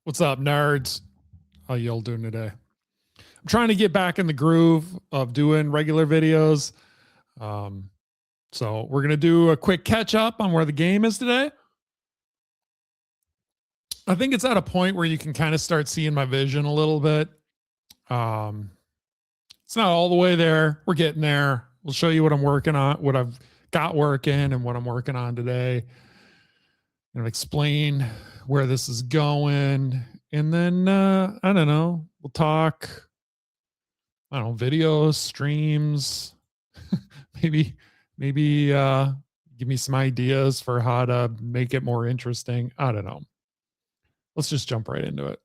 What's up, nerds? How y'all doing today? I'm trying to get back in the groove of doing regular videos. Um, so we're going to do a quick catch up on where the game is today. I think it's at a point where you can kind of start seeing my vision a little bit. It's not all the way there. We're getting there. We'll show you what I'm working on, what I've got working and what I'm working on today. And explain where this is going. And then, I don't know, we'll talk, I don't know, videos, streams, maybe give me some ideas for how to make it more interesting. I don't know. Let's just jump right into it.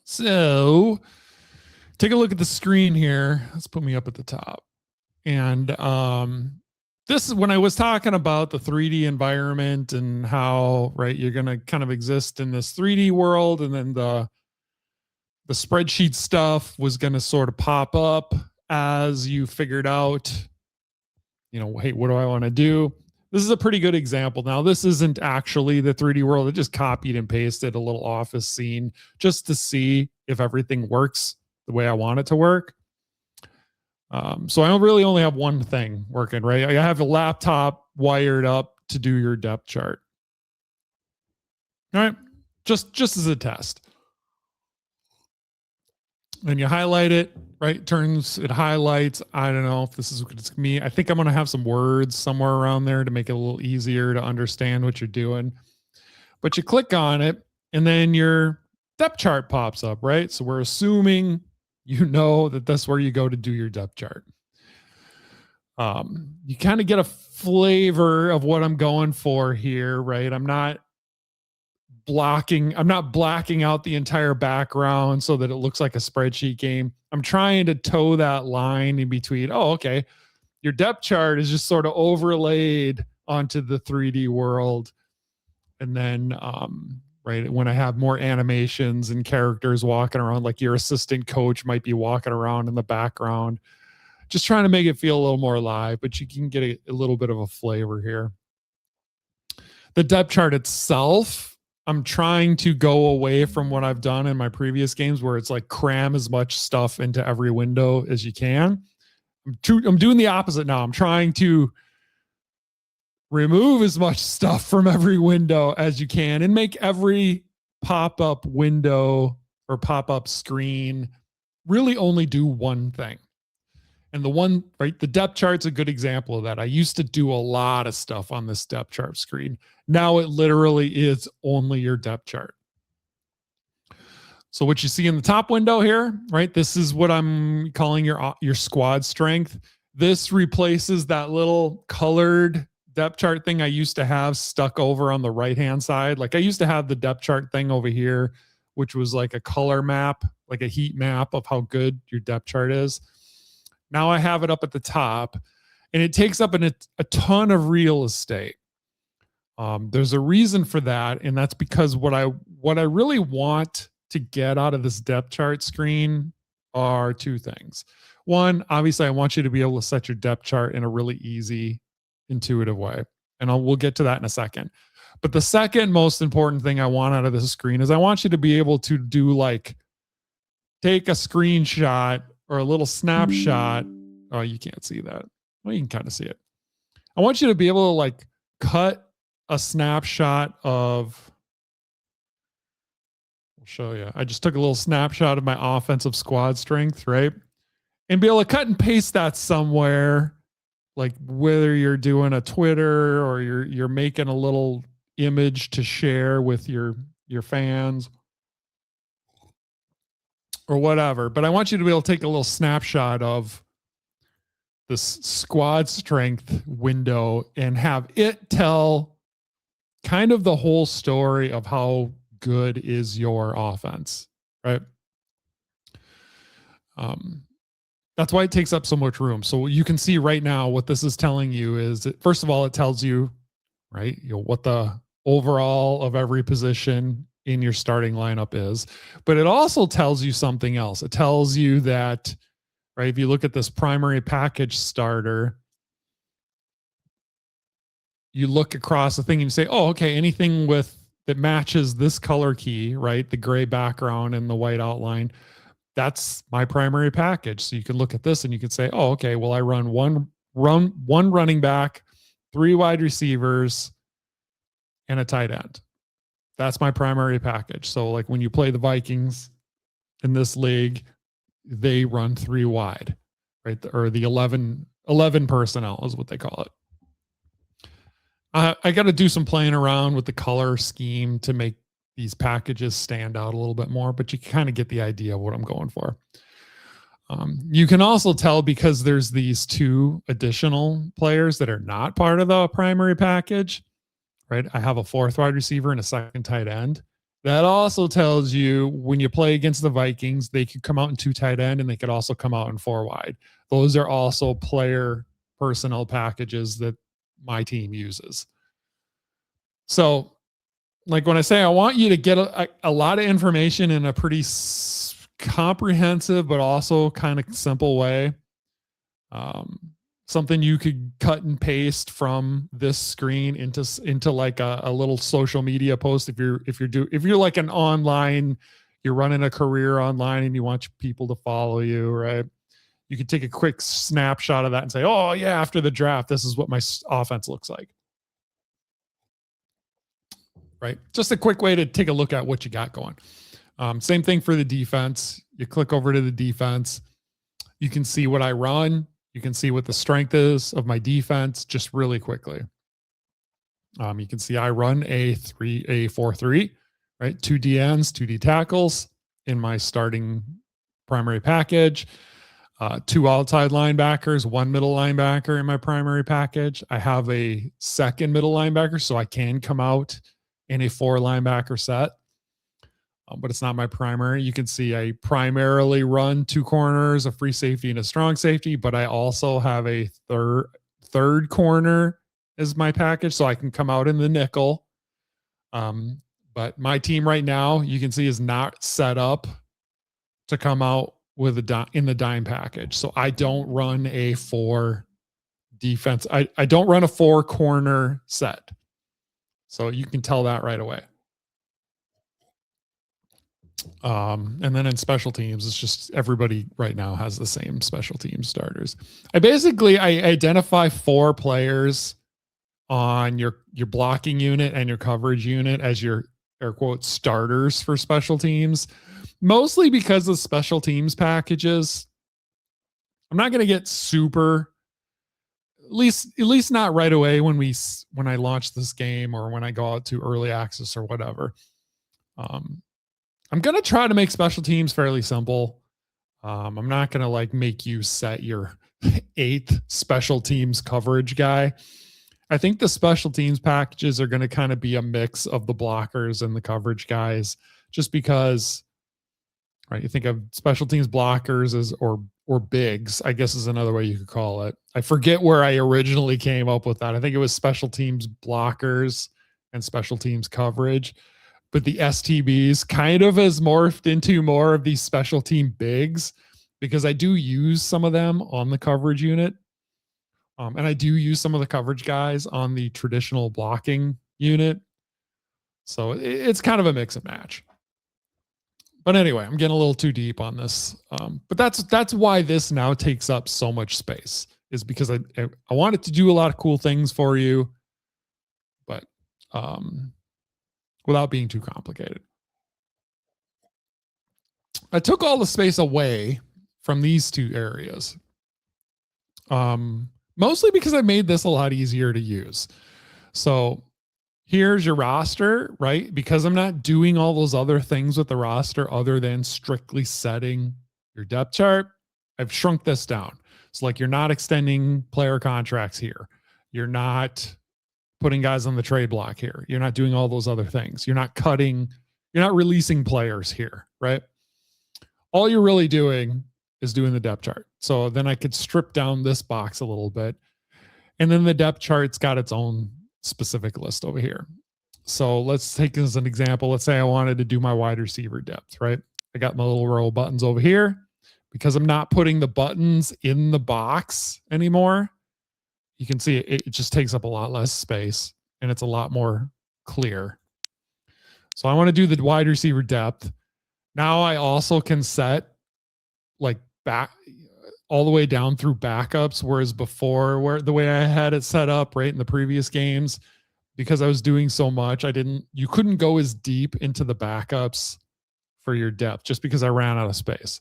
So take a look at the screen here. Let's put me up at the top. And this is when I was talking about the 3D environment and how, right, you're going to kind of exist in this 3D world, and then the spreadsheet stuff was going to sort of pop up as you figured out, you know, hey, what do I want to do? This is a pretty good example. Now, this isn't actually the 3D world. I just copied and pasted a little office scene just to see if everything works the way I want it to work. So I really only have one thing working, right? I have a laptop wired up to do your depth chart. All right, just as a test. And you highlight it, right? It highlights. I don't know if this is what it's me. I think I'm going to have some words somewhere around there to make it a little easier to understand what you're doing. But you click on it, and then your depth chart pops up, right? So we're assuming you know that that's where you go to do your depth chart. You kind of get a flavor of what I'm going for here, right? I'm not blacking out the entire background so that it looks like a spreadsheet game. I'm trying to toe that line in between. Oh, okay. Your depth chart is just sort of overlaid onto the 3D world. And then, right, when I have more animations and characters walking around, like your assistant coach might be walking around in the background, just trying to make it feel a little more alive, but you can get a little bit of a flavor here. The depth chart itself, I'm trying to go away from what I've done in my previous games where it's like cram as much stuff into every window as you can. I'm doing the opposite now. I'm trying to remove as much stuff from every window as you can and make every pop-up window or pop-up screen really only do one thing. And the depth chart's a good example of that. I used to do a lot of stuff on this depth chart screen. Now it literally is only your depth chart. So what you see in the top window here, right? This is what I'm calling your squad strength. This replaces that little colored depth chart thing I used to have stuck over on the right-hand side. Like I used to have the depth chart thing over here, which was like a color map, like a heat map of how good your depth chart is. Now I have it up at the top, and it takes up a ton of real estate. There's a reason for that, and that's because what I really want to get out of this depth chart screen are two things. One, obviously, I want you to be able to set your depth chart in a really easy, intuitive way, and we'll get to that in a second. But the second most important thing I want out of this screen is I want you to be able to do like take a screenshot or a little snapshot. Oh, you can't see that. Well, you can kind of see it. I want you to be able to like cut a snapshot of, I'll show you. I just took a little snapshot of my offensive squad strength, right? And be able to cut and paste that somewhere, like whether you're doing a Twitter or you're making a little image to share with your fans or whatever. But I want you to be able to take a little snapshot of this squad strength window and have it tell kind of the whole story of how good is your offense, right? That's why it takes up so much room. So you can see right now what this is telling you is that, first of all, it tells you, right, what the overall of every position in your starting lineup is, but it also tells you something else. It tells you that, right, if you look at this primary package starter, you look across the thing and you say, oh, okay, anything with that matches this color key, right? The gray background and the white outline. That's my primary package. So you can look at this and you can say, oh, okay, well, I run one running back, 3 wide receivers, and a tight end. That's my primary package. So like when you play the Vikings in this league, they run 3 wide, right? Or the 11 personnel is what they call it. I got to do some playing around with the color scheme to make these packages stand out a little bit more, but you kind of get the idea of what I'm going for. You can also tell because there's these 2 additional players that are not part of the primary package, right? I have a 4th wide receiver and a 2nd tight end. That also tells you when you play against the Vikings, they could come out in 2 tight end and they could also come out in 4 wide. Those are also player personnel packages that my team uses. So like when I say I want you to get a lot of information in a pretty comprehensive, but also kind of simple way, something you could cut and paste from this screen into like a little social media post. If you're like an online, you're running a career online and you want people to follow you, right? You can take a quick snapshot of that and say, oh yeah, after the draft, this is what my offense looks like. Right? Just a quick way to take a look at what you got going. Same thing for the defense. You click over to the defense. You can see what I run. You can see what the strength is of my defense just really quickly. You can see I run a 4-3, right? 2 DNs, 2 D tackles in my starting primary package. 2 outside linebackers, 1 middle linebacker in my primary package. I have a 2nd middle linebacker, so I can come out in a 4 linebacker set, but it's not my primary. You can see I primarily run 2 corners, a free safety and a strong safety, but I also have a third corner as my package, so I can come out in the nickel. But my team right now, you can see, is not set up to come out with in the dime package. So I don't run a 4 defense. I don't run a 4 corner set. So you can tell that right away. And then in special teams, it's just everybody right now has the same special team starters. I identify 4 players on your blocking unit and your coverage unit as your air quote starters for special teams, mostly because of special teams packages. I'm not going to get super, at least not right away when I launch this game or when I go out to early access or whatever. I'm going to try to make special teams fairly simple. I'm not going to like make you set your 8th special teams coverage guy. I think the special teams packages are going to kind of be a mix of the blockers and the coverage guys, just because, right? You think of special teams blockers as, or bigs, I guess is another way you could call it. I forget where I originally came up with that. I think it was special teams blockers and special teams coverage. But the STBs kind of has morphed into more of these special team bigs, because I do use some of them on the coverage unit. And I do use some of the coverage guys on the traditional blocking unit. So it's kind of a mix and match. But anyway, I'm getting a little too deep on this. But that's why this now takes up so much space, is because I want it to do a lot of cool things for you, but without being too complicated. I took all the space away from these 2 areas. Mostly because I made this a lot easier to use. So here's your roster, right? Because I'm not doing all those other things with the roster other than strictly setting your depth chart, I've shrunk this down. So like, you're not extending player contracts here. You're not putting guys on the trade block here. You're not doing all those other things. You're not releasing players here, right? All you're really doing is doing the depth chart. So then I could strip down this box a little bit. And then the depth chart's got its own specific list over here. So let's take as an example. Let's say I wanted to do my wide receiver depth, right? I got my little row of buttons over here. Because I'm not putting the buttons in the box anymore, you can see it just takes up a lot less space and it's a lot more clear. So I want to do the wide receiver depth. Now I also can set like back all the way down through backups, whereas before, where the way I had it set up right in the previous games, because I was doing so much, you couldn't go as deep into the backups for your depth just because I ran out of space.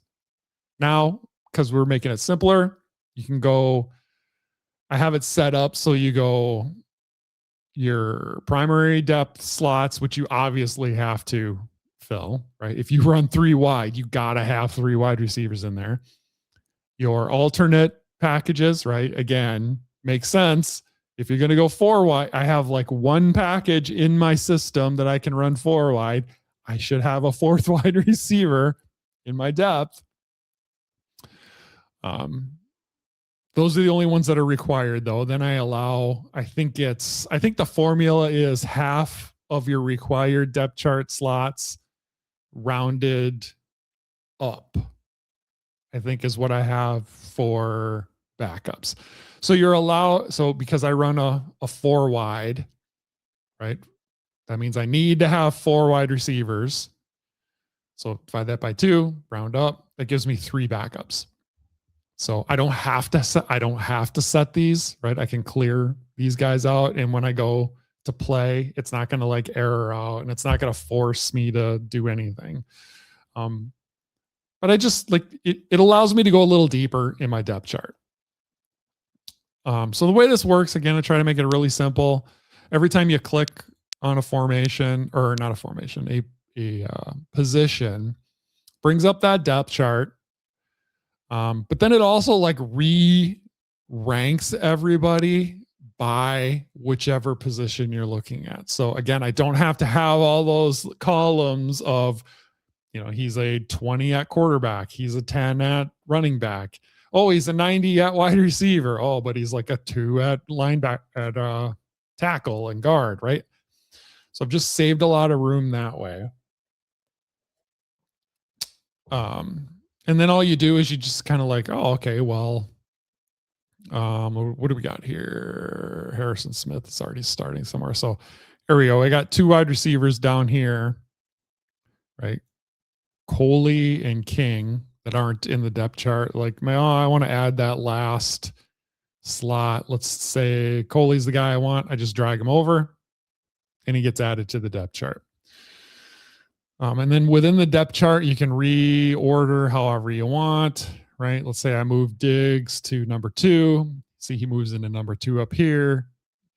Now, because we're making it simpler, you can go, I have it set up so you go your primary depth slots, which you obviously have to fill, right? If you run 3 wide, you got to have 3 wide receivers in there. Your alternate packages, right? Again, makes sense. If you're going to go 4 wide, I have like 1 package in my system that I can run 4 wide. I should have a 4th wide receiver in my depth. Those are the only ones that are required though. Then I think the formula is half of your required depth chart slots rounded up, I think is what I have for backups. So because I run a 4 wide, right? That means I need to have 4 wide receivers. So divide that by 2, round up, that gives me 3 backups. So I don't have to set these, right? I can clear these guys out. And when I go to play, it's not going to like error out and it's not going to force me to do anything. But I just like it allows me to go a little deeper in my depth chart. So the way this works, again, I try to make it really simple. Every time you click on a formation, or not a formation, a position, brings up that depth chart. But then it also like ranks everybody by whichever position you're looking at. So again, I don't have to have all those columns of, he's a 20 at quarterback. He's a 10 at running back. Oh, he's a 90 at wide receiver. Oh, but he's like a 2 at linebacker, at tackle and guard, right? So I've just saved a lot of room that way. And then all you do is you just kind of like, oh, okay, well, what do we got here? Harrison Smith is already starting somewhere. So here we go. I got 2 wide receivers down here, right? Coley and King that aren't in the depth chart. Like, I want to add that last slot. Let's say Coley's the guy I want. I just drag him over and he gets added to the depth chart. And then within the depth chart, you can reorder however you want, right? Let's say I move Diggs to number 2. See, he moves into number 2 up here.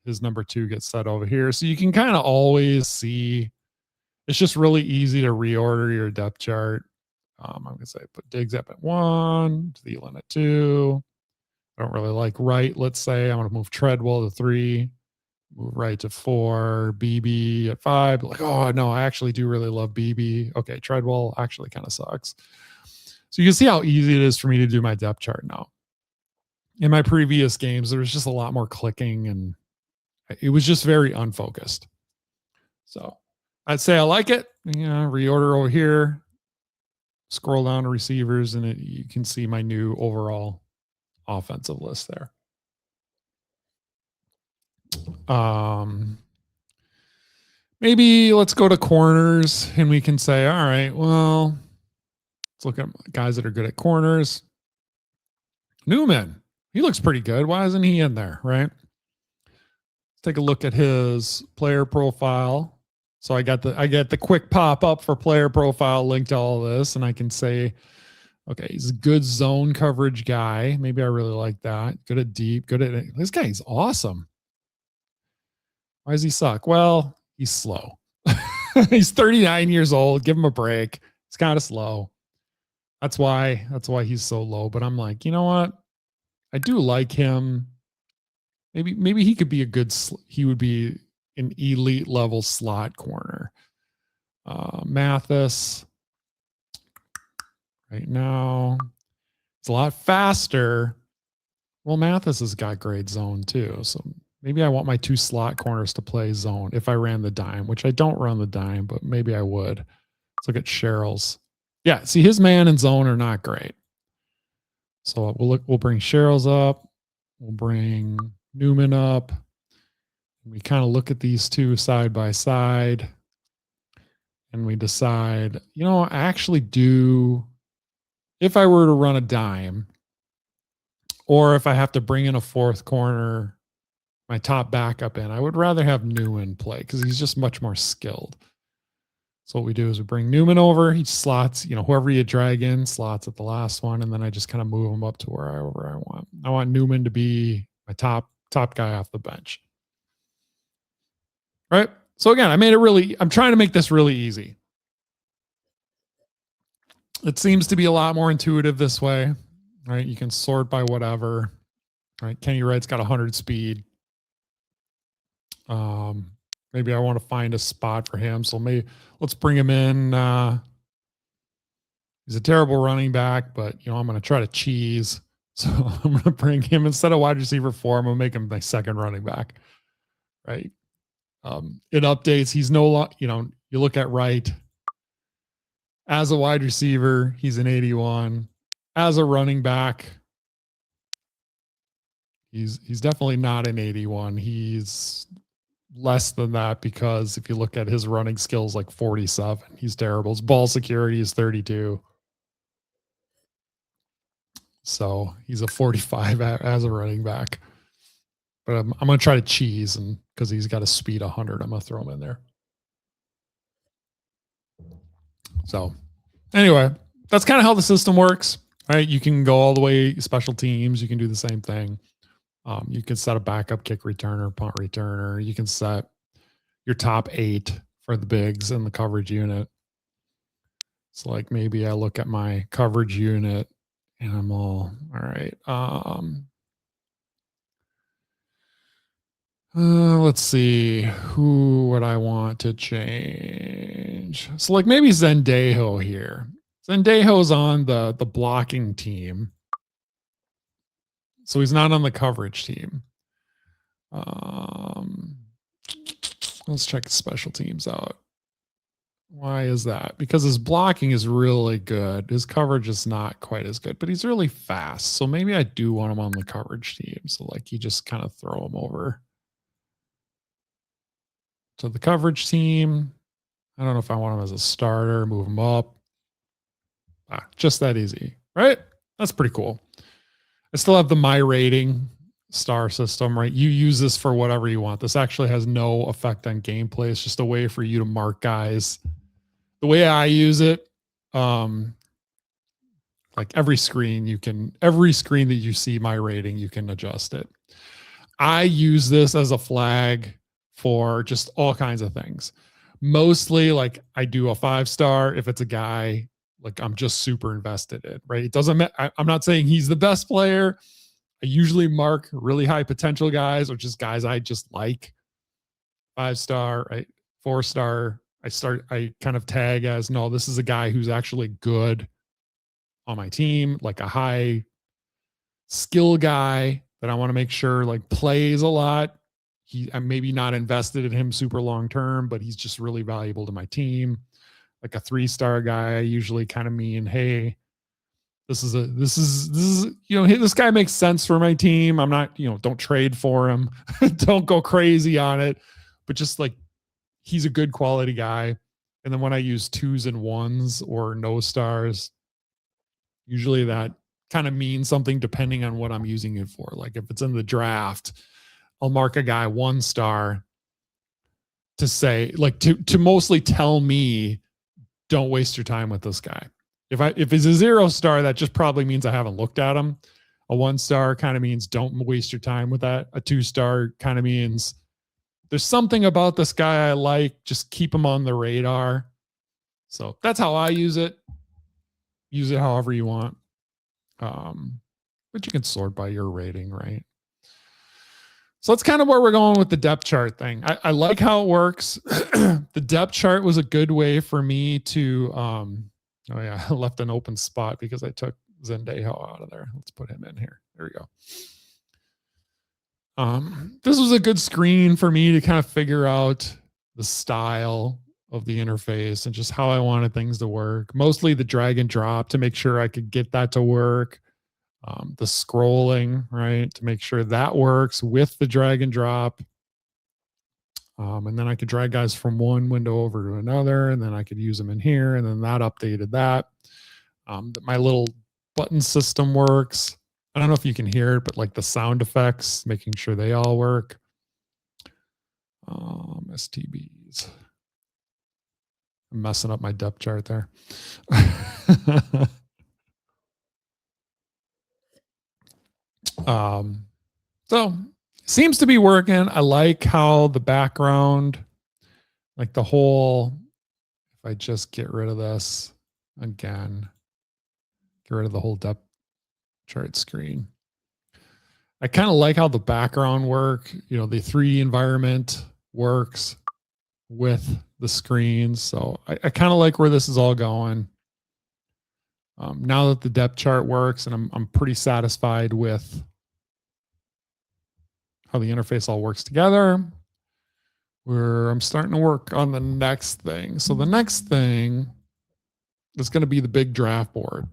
His number 2 gets set over here. So you can kind of always see. It's just really easy to reorder your depth chart. I'm going to say put Diggs up at 1, Thielen at 2. I don't really like right. Let's say I'm going to move Treadwell to 3. Move right to 4, BB at 5. Like, oh no, I actually do really love BB. Okay, Treadwell actually kind of sucks. So you can see how easy it is for me to do my depth chart now. In my previous games, there was just a lot more clicking and it was just very unfocused. So I'd say I like it. Reorder over here, scroll down to receivers, and you can see my new overall offensive list there. Maybe let's go to corners and we can say, all right, well, let's look at guys that are good at corners. Newman, he looks pretty good. Why isn't he in there, right? Let's take a look at his player profile. So I get the quick pop up for player profile linked to all this, and I can say, okay, he's a good zone coverage guy. Maybe I really like that. Good at deep, this guy's awesome. Why does he suck? Well, he's slow. He's 39 years old. Give him a break. He's kind of slow. That's why he's so low. But I'm like, you know what? I do like him. Maybe he could be he would be an elite level slot corner. Mathis right now, it's a lot faster. Well, Mathis has got great zone too. So maybe I want my 2 slot corners to play zone if I ran the dime, which I don't run the dime, but maybe I would. Let's look at Sherrill's. Yeah, see, his man and zone are not great. So we'll bring Sherrill's up. We'll bring Newman up. We kind of look at these 2 side by side. and we decide, I actually do, if I were to run a dime, or if I have to bring in a fourth corner, my top backup in, I would rather have Newman play because he's just much more skilled. So what we do is we bring Newman over. He slots, whoever you drag in slots at the last one, and then I just kind of move him up to wherever I want. I want Newman to be my top guy off the bench. Right? So again, I'm trying to make this really easy. It seems to be a lot more intuitive this way, right? You can sort by whatever, right? Kenny Wright's got 100 speed. Maybe I want to find a spot for him. So maybe let's bring him in. He's a terrible running back, but I'm going to try to cheese. So I'm going to bring him instead of wide receiver 4. I'm going to make him my second running back, right? It updates. He's no, you look at Wright as a wide receiver, he's an 81. As a running back, he's definitely not an 81. He's less than that because if you look at his running skills, like 47, he's terrible. His ball security is 32. So he's a 45 as a running back. But I'm going to try to cheese, and because he's got a speed 100, I'm going to throw him in there. So anyway, that's kind of how the system works, right? You can go all the way special teams. You can do the same thing. You can set a backup kick returner, punt returner. You can set your top 8 for the bigs in the coverage unit. So like maybe I look at my coverage unit and I'm all right. Let's see. Who would I want to change? So like maybe Zendejo here. Zendejo's on the blocking team. So he's not on the coverage team. Let's check special teams out. Why is that? Because his blocking is really good. His coverage is not quite as good, but he's really fast. So maybe I do want him on the coverage team. So like you just kind of throw him over to the coverage team. I don't know if I want him as a starter, move him up. Just that easy, right? That's pretty cool. I still have the my rating star system, right? You use this for whatever you want. This actually has no effect on gameplay. It's just a way for you to mark guys. The way I use it, like every screen that you see my rating, you can adjust it. I use this as a flag for just all kinds of things. Mostly like I do a 5-star if it's a guy like I'm just super invested in, right? It doesn't matter. I'm not saying he's the best player. I usually mark really high potential guys or just guys I just like. 5-star, right? 4-star. I kind of tag as, no, this is a guy who's actually good on my team, like a high skill guy that I want to make sure like plays a lot. I'm maybe not invested in him super long term, but he's just really valuable to my team. Like a 3-star guy, I usually kind of mean, hey, this is this guy makes sense for my team. I'm not, don't trade for him. Don't go crazy on it, but just like he's a good quality guy. And then when I use 2s and 1s or no stars, usually that kind of means something depending on what I'm using it for. Like if it's in the draft, I'll mark a guy 1-star to say, like to mostly tell me, don't waste your time with this guy. If it's a 0-star, that just probably means I haven't looked at him. A 1-star kind of means don't waste your time with that. A 2-star kind of means there's something about this guy I like. Just keep him on the radar. So that's how I use it. Use it however you want. But you can sort by your rating, right? So that's kind of where we're going with the depth chart thing. I like how it works. The depth chart was a good way for me to, oh yeah, I left an open spot because I took Zendejo out of there. Let's put him in here. There we go. This was a good screen for me to kind of figure out the style of the interface and just how I wanted things to work. Mostly the drag and drop to make sure I could get that to work. The scrolling, right, to make sure that works with the drag and drop. And then I could drag guys from one window over to another, and then I could use them in here, and then that updated that. My little button system works. I don't know if you can hear it, but like the sound effects, making sure they all work. STBs. I'm messing up my depth chart there. So seems to be working. I like how the background, like the whole, if I just get rid of this again, get rid of the whole depth chart screen. I kind of like how the background work, you know, the 3D environment works with the screens. So I kind of like where this is all going. Now that the depth chart works, and I'm pretty satisfied with how the interface all works together, I'm starting to work on the next thing. So the next thing is going to be the big draft board.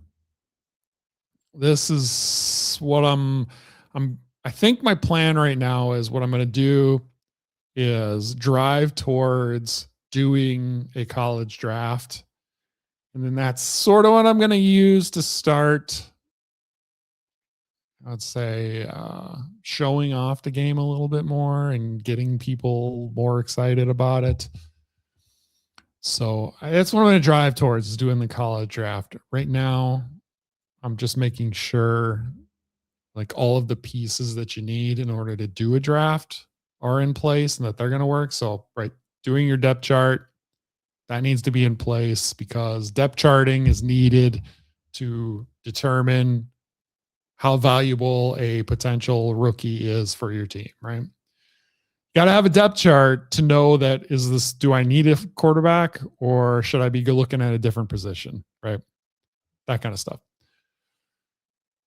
This is what I think my plan right now is what I'm going to do is drive towards doing a college draft. And then that's sort of what I'm going to use to start, I'd say, showing off the game a little bit more and getting people more excited about it. So that's what I'm going to drive towards, is doing the college draft. Right now, I'm just making sure like all of the pieces that you need in order to do a draft are in place and that they're going to work. So, right, doing your depth chart, that needs to be in place because depth charting is needed to determine how valuable a potential rookie is for your team, right? Got to have a depth chart to know that do I need a quarterback or should I be looking at a different position, right? That kind of stuff.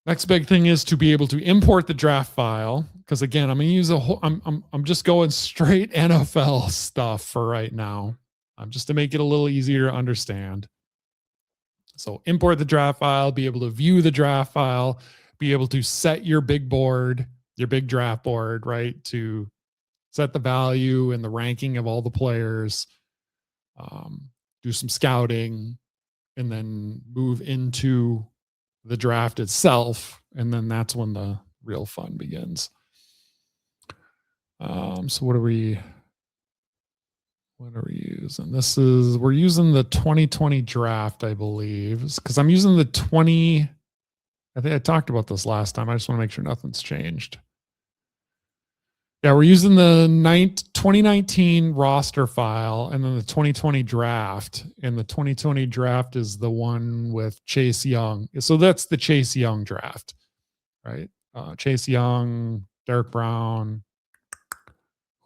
Next big thing is to be able to import the draft file, because again, I'm going to use I'm just going straight NFL stuff for right now, just to make it a little easier to understand. So import the draft file, be able to view the draft file, be able to set your big board, your big draft board, right? To set the value and the ranking of all the players, do some scouting, and then move into the draft itself. And then that's when the real fun begins. So what are we using? We're using the 2020 draft, I believe, because I'm using the 20. I think I talked about this last time. I just want to make sure nothing's changed. Yeah, we're using the 2019 roster file and then the 2020 draft. And the 2020 draft is the one with Chase Young. So that's the Chase Young draft, right? Chase Young, Derek Brown.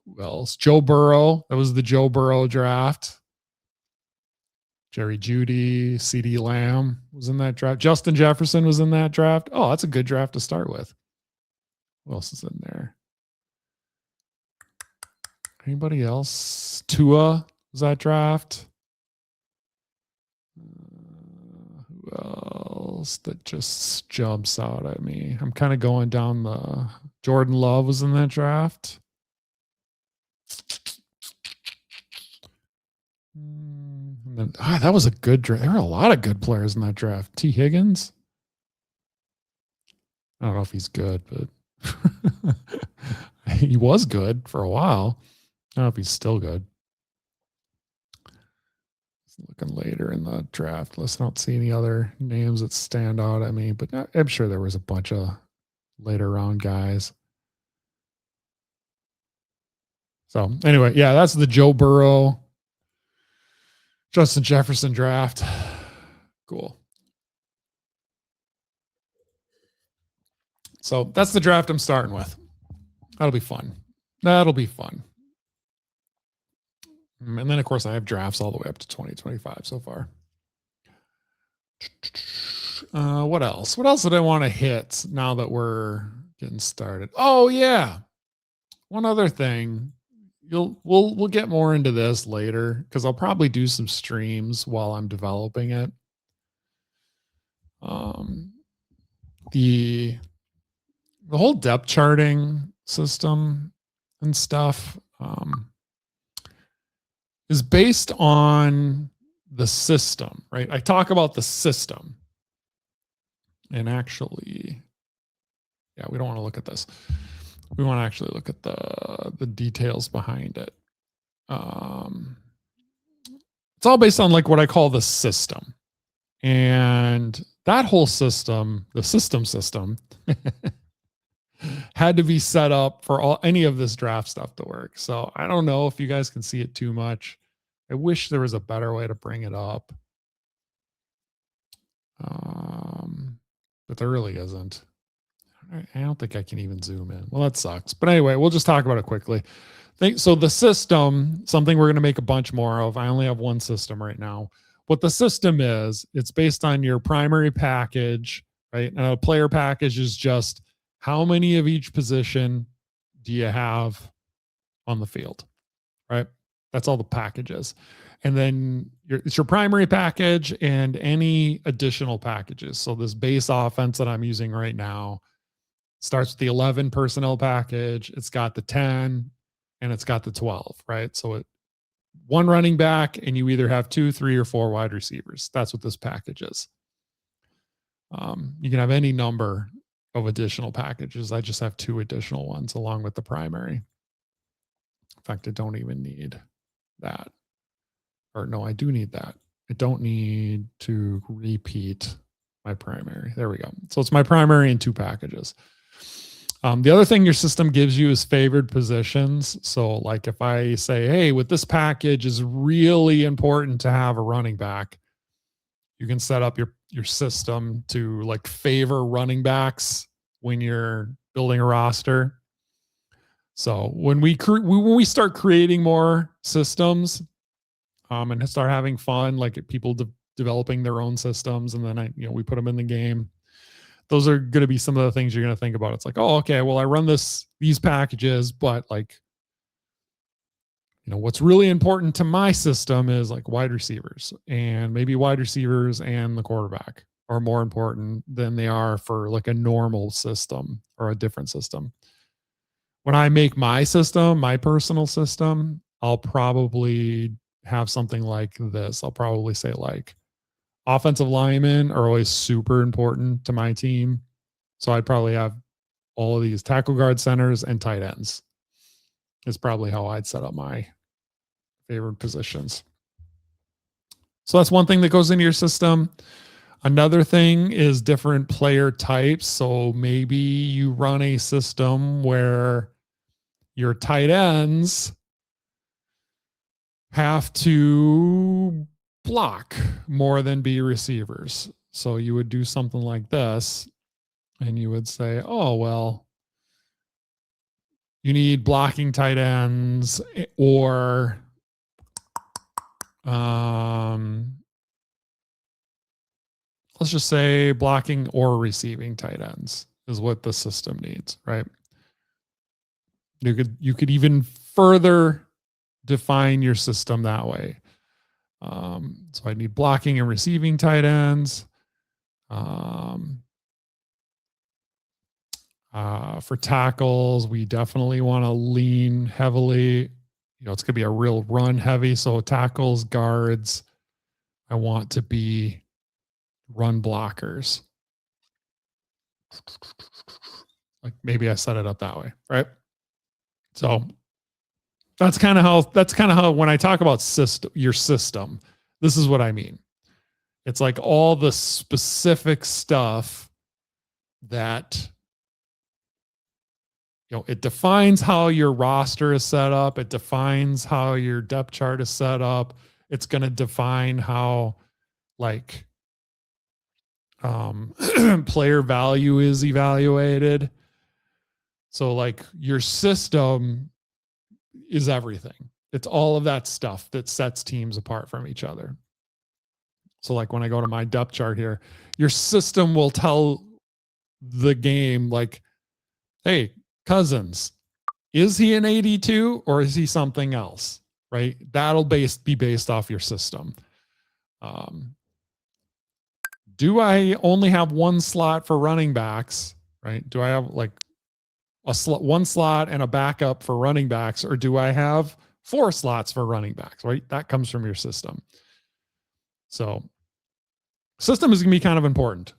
Who else? Joe Burrow. That was the Joe Burrow draft. Jerry Jeudy, CeeDee Lamb was in that draft. Justin Jefferson was in that draft. Oh, that's a good draft to start with. Who else is in there? Anybody else? Tua was that draft. Who else that just jumps out at me? I'm kind of going down the Jordan Love was in that draft. And then, that was a good draft. There were a lot of good players in that draft. T. Higgins. I don't know if he's good, but he was good for a while. I don't know if he's still good. Looking later in the draft list, I don't see any other names that stand out at me, but I'm sure there was a bunch of later round guys. So anyway, yeah, that's the Joe Burrow, Justin Jefferson draft. Cool. So that's the draft I'm starting with. That'll be fun. And then, of course, I have drafts all the way up to 2025 so far. What else? What else did I want to hit now that we're getting started? Oh, yeah. One other thing. We'll get more into this later because I'll probably do some streams while I'm developing it. The whole depth charting system and stuff. is based on the system, right? I talk about the system. And actually, yeah, we don't want to look at this. We want to actually look at the details behind it. It's all based on like what I call the system. And that whole system, the system had to be set up for any of this draft stuff to work. So I don't know if you guys can see it too much. I wish there was a better way to bring it up. But there really isn't. I don't think I can even zoom in. Well, that sucks. But anyway, we'll just talk about it quickly. So the system, something we're going to make a bunch more of. I only have one system right now. What the system is, it's based on your primary package, right? And a player package is just how many of each position do you have on the field, right? That's all the packages. And then it's your primary package and any additional packages. So this base offense that I'm using right now starts with the 11 personnel package. It's got the 10 and it's got the 12, right? So one running back and you either have 2, 3, or 4 wide receivers. That's what this package is. You can have any number of additional packages. I just have 2 additional ones along with the primary. In fact, I don't even need that. Or no, I do need that. I don't need to repeat my primary. There we go. So it's my primary and 2 packages. The other thing your system gives you is favored positions. So like if I say, hey, with this package is really important to have a running back, you can set up your system to like favor running backs when you're building a roster. So when we start creating more systems and start having fun, like people developing their own systems, and then we put them in the game. Those are going to be some of the things you're going to think about. It's like, oh, okay, well, I run these packages, but like, what's really important to my system is like wide receivers, and maybe wide receivers and the quarterback are more important than they are for like a normal system or a different system. When I make my system, my personal system, I'll probably have something like this. I'll probably say like, offensive linemen are always super important to my team. So I'd probably have all of these tackle guard centers and tight ends. Is probably how I'd set up my favored positions. So that's one thing that goes into your system. Another thing is different player types. So maybe you run a system where your tight ends have to block more than be receivers. So you would do something like this, and you would say, oh, well, you need blocking tight ends, or let's just say blocking or receiving tight ends is what the system needs, right? You could even further define your system that way. So I need blocking and receiving tight ends. For tackles, we definitely want to lean heavily. It's going to be a real run heavy. So tackles, guards, I want to be run blockers. Like maybe I set it up that way, right? So that's kind of how when I talk about your system, this is what I mean. It's like all the specific stuff that it defines how your roster is set up. It defines how your depth chart is set up. It's going to define how like player value is evaluated. So like your system is everything. It's all of that stuff that sets teams apart from each other. So like when I go to my depth chart here, your system will tell the game like, hey, Cousins, is he an 82 or is he something else? Right? That'll be based off your system. Do I only have one slot for running backs? Right? Do I have like one slot and a backup for running backs, or do I have 4 slots for running backs, right? That comes from your system. So system is going to be kind of important.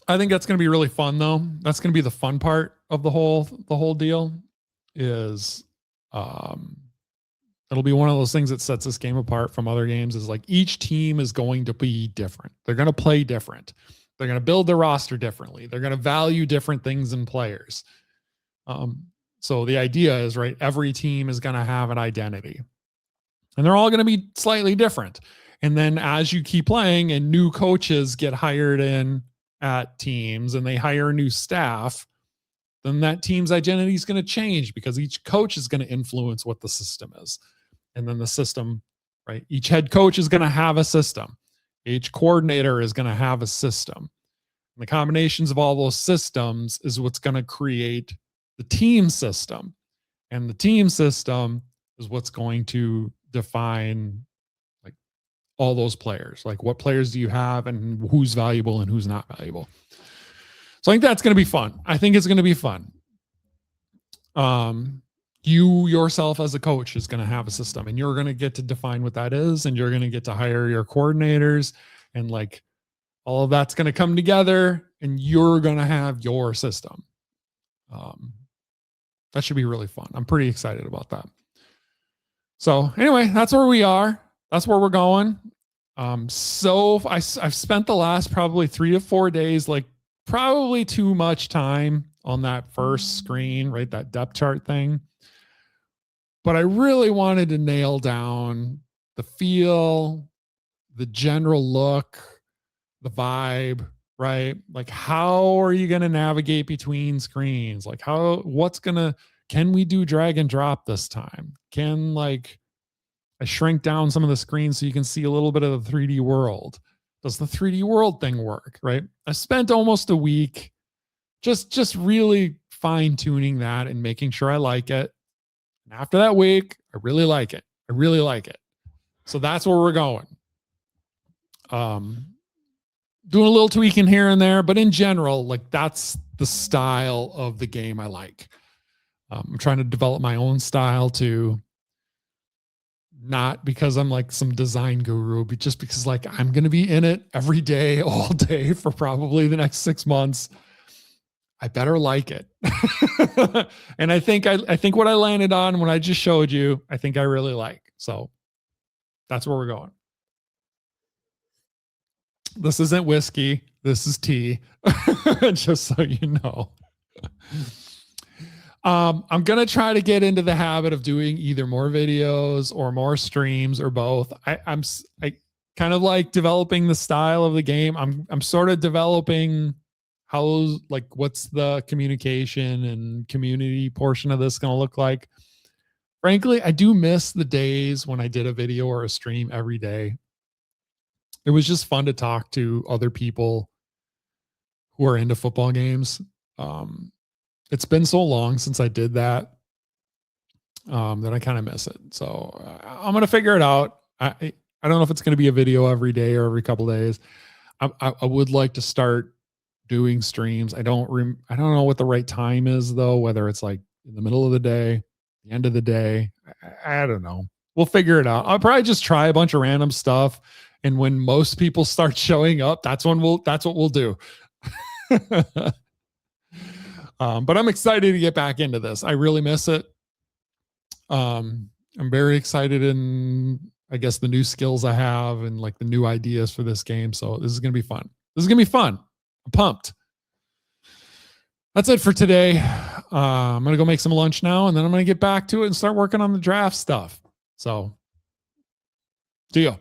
I think that's going to be really fun though. That's going to be the fun part of the whole deal is, it'll be one of those things that sets this game apart from other games is like each team is going to be different. They're going to play different. They're going to build their roster differently. They're going to value different things in players. So the idea is, right, every team is going to have an identity and they're all going to be slightly different. And then as you keep playing and new coaches get hired in at teams and they hire new staff, then that team's identity is going to change because each coach is going to influence what the system is. And then the system, right? Each head coach is going to have a system. Each coordinator is going to have a system. And the combinations of all those systems is what's going to create the team system. And the team system is what's going to define like all those players. Like what players do you have and who's valuable and who's not valuable. So I think that's going to be fun. I think it's going to be fun. You yourself as a coach is going to have a system and you're going to get to define what that is. And you're going to get to hire your coordinators and like all of that's going to come together and you're going to have your system. That should be really fun. I'm pretty excited about that. So anyway, that's where we are. That's where we're going. So I've spent the last probably 3 to 4 days, like probably too much time on that first screen, right? That depth chart thing. But I really wanted to nail down the feel, the general look, the vibe, right? Like how are you going to navigate between screens? Like can we do drag and drop this time? Can like I shrink down some of the screens so you can see a little bit of the 3D world? Does the 3D world thing work, right? I spent almost a week just really fine tuning that and making sure I like it. And after that week, I really like it. I really like it. So that's where we're going. Doing a little tweaking here and there, but in general, like that's the style of the game I like. I'm trying to develop my own style too. Not because I'm like some design guru, but just because like I'm going to be in it every day, all day for probably the next 6 months. I better like it. And I think what I landed on when I just showed you, I think I really like. So that's where we're going. This isn't whiskey. This is tea. Just so you know. I'm going to try to get into the habit of doing either more videos or more streams or both. I kind of like developing the style of the game. I'm sort of developing what's the communication and community portion of this going to look like. Frankly, I do miss the days when I did a video or a stream every day. It was just fun to talk to other people who are into football games. It's been so long since I did that that I kind of miss it. So I'm going to figure it out. I don't know if it's going to be a video every day or every couple of days. I would like to start doing streams. I don't know what the right time is though, whether it's like in the middle of the day, the end of the day. I don't know. We'll figure it out. I'll probably just try a bunch of random stuff. And when most people start showing up, that's what we'll do. But I'm excited to get back into this. I really miss it. I'm very excited in, I guess, the new skills I have and like the new ideas for this game. So this is going to be fun. I'm pumped. That's it for today. I'm going to go make some lunch now and then I'm going to get back to it and start working on the draft stuff. So, see ya.